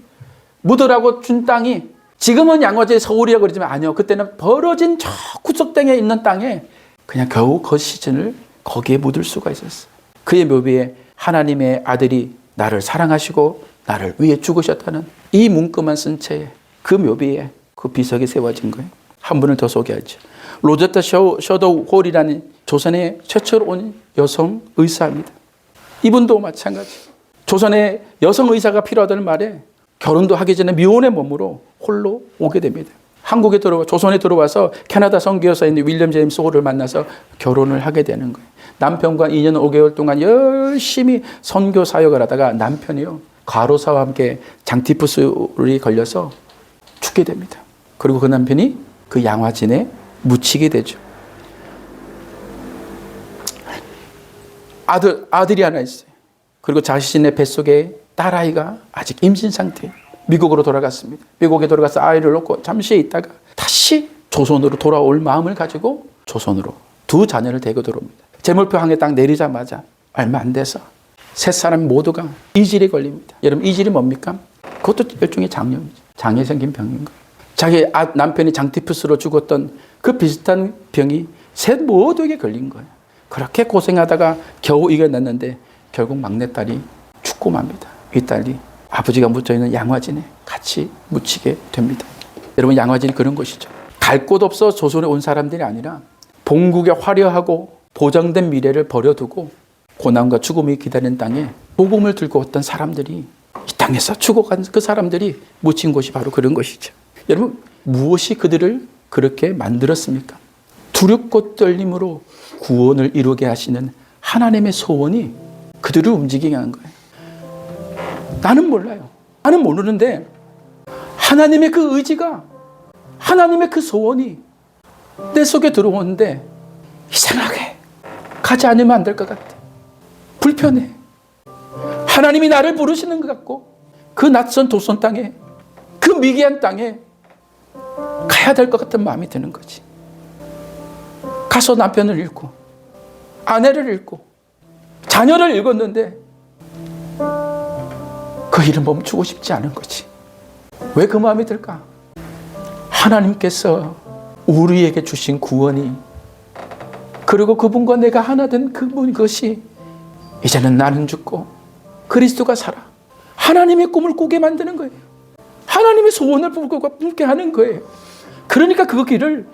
묻으라고 준 땅이 지금은 양화제 서울이라고 그러지만 아니요. 그때는 벌어진 저 구석탱에 있는 땅에 그냥 겨우 그 시신을 거기에 묻을 수가 있었어요. 그의 묘비에 하나님의 아들이 나를 사랑하시고 나를 위해 죽으셨다는 이 문구만 쓴 채에 그 묘비에 그 비석이 세워진 거예요. 한 분을 더 소개하죠. 로제타 셔도우 홀이라는 조선의 최초로 온 여성 의사입니다. 이분도 마찬가지. 조선의 여성 의사가 필요하다는 말에 결혼도 하기 전에 미혼의 몸으로 홀로 오게 됩니다. 한국에 조선에 들어와서 캐나다 선교사인 윌리엄 제임스 홀을 만나서 결혼을 하게 되는 거예요. 남편과 2년 5개월 동안 열심히 선교 사역을 하다가 남편이요, 과로사와 함께 장티푸스에 걸려서 죽게 됩니다. 그리고 그 남편이 그 양화진에 묻히게 되죠. 아들이 하나 있어요. 그리고 자신의 뱃속에 딸아이가 아직 임신 상태예요. 미국으로 돌아갔습니다. 미국에 돌아가서 아이를 놓고 잠시 있다가 다시 조선으로 돌아올 마음을 가지고 조선으로 두 자녀를 데리고 들어옵니다. 제물표 항에 딱 내리자마자 얼마 안 돼서 세 사람 모두가 이질에 걸립니다. 여러분, 이질이 뭡니까? 그것도 일종의 장염이죠. 장에 생긴 병인 거예요. 자기 남편이 장티푸스로 죽었던 그 비슷한 병이 셋 모두에게 걸린 거예요. 그렇게 고생하다가 겨우 이겨냈는데 결국 막내딸이 죽고 맙니다. 이 딸이 아버지가 묻혀있는 양화진에 같이 묻히게 됩니다. 여러분, 양화진이 그런 곳이죠. 갈 곳 없어 조선에 온 사람들이 아니라 본국의 화려하고 보장된 미래를 버려두고 고난과 죽음이 기다리는 땅에 복음을 들고 왔던 사람들이, 이 땅에서 죽어간 그 사람들이 묻힌 곳이 바로 그런 것이죠. 여러분, 무엇이 그들을 그렇게 만들었습니까? 두렵고 떨림으로 구원을 이루게 하시는 하나님의 소원이 그들을 움직이게 한 거예요. 나는 몰라요. 나는 모르는데 하나님의 그 의지가, 하나님의 그 소원이 내 속에 들어오는데 이상하게 가지 않으면 안 될 것 같아. 불편해. 하나님이 나를 부르시는 것 같고 그 낯선 도선 땅에, 그 미개한 땅에 가야 될 것 같은 마음이 드는 거지. 가서 남편을 잃고 아내를 잃고 자녀를 잃었는데 그 일을 멈추고 싶지 않은 거지. 왜 그 마음이 들까? 하나님께서 우리에게 주신 구원이, 그리고 그분과 내가 하나 된 그것이 이제는 나는 죽고 그리스도가 살아. 하나님의 꿈을 꾸게 만드는 거예요. 하나님의 소원을 품게 하는 거예요. 그러니까 그 길을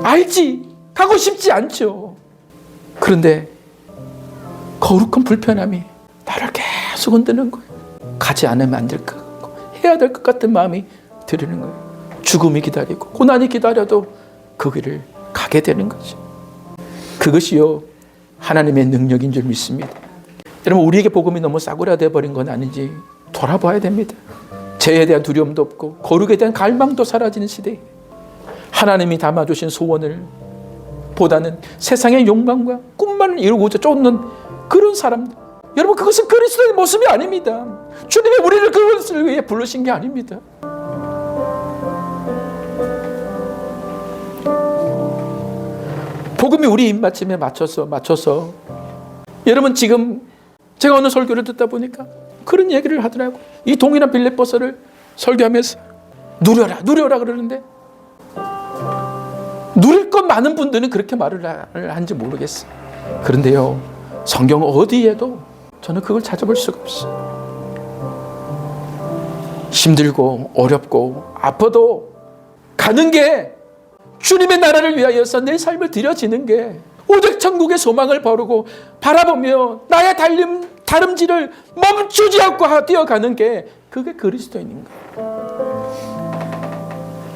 알지, 가고 싶지 않죠. 그런데 거룩한 불편함이 나를 계속 흔드는 거예요. 가지 않으면 안 될 것 같고 해야 될 것 같은 마음이 들는 거예요. 죽음이 기다리고 고난이 기다려도 그 길을 가게 되는 거죠. 그것이요, 하나님의 능력인 줄 믿습니다. 여러분, 우리에게 복음이 너무 싸구려되어 버린 건 아닌지 돌아봐야 됩니다. 죄에 대한 두려움도 없고 거룩에 대한 갈망도 사라지는 시대에 하나님이 담아주신 소원을 보다는 세상의 욕망과 꿈만을 이루고자 쫓는 그런 사람들, 여러분, 그것은 그리스도의 모습이 아닙니다. 주님이 우리를 그것을 위해 부르신 게 아닙니다. 복음이 우리 입맞춤에 맞춰서 여러분, 지금 제가 어느 설교를 듣다 보니까 그런 얘기를 하더라고요. 이 동일한 빌립보서를 설교하면서 누려라 그러는데, 누릴 것 많은 분들은 그렇게 말을 하는지 모르겠어요. 그런데요, 성경 어디에도 저는 그걸 찾아볼 수가 없어요. 힘들고 어렵고 아파도 가는 게, 주님의 나라를 위하여서 내 삶을 드려지는 게, 오직 천국의 소망을 바라보며 나의 다름질을 멈추지 않고 뛰어가는 게, 그게 그리스도인인 거예요.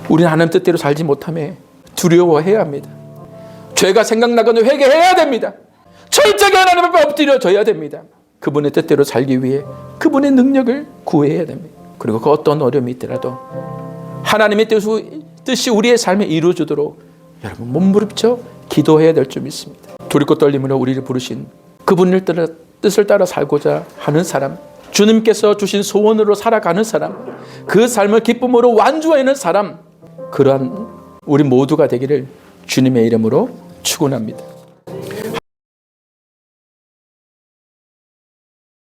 우리는 하나님 뜻대로 살지 못함에 두려워해야 합니다. 죄가 생각나거나 회개해야 됩니다. 철저히 하나님 앞에 엎드려져야 됩니다. 그분의 뜻대로 살기 위해 그분의 능력을 구해야 됩니다. 그리고 그 어떤 어려움이 있더라도 하나님의 뜻이 우리의 삶에 이루어지도록 여러분 몸부림쳐 기도해야 될 줄 믿습니다. 두렵고 떨림으로 우리를 부르신 그분의 뜻을 따라 살고자 하는 사람, 주님께서 주신 소원으로 살아가는 사람, 그 삶을 기쁨으로 완주하는 사람, 그러한 우리 모두가 되기를 주님의 이름으로 축원합니다.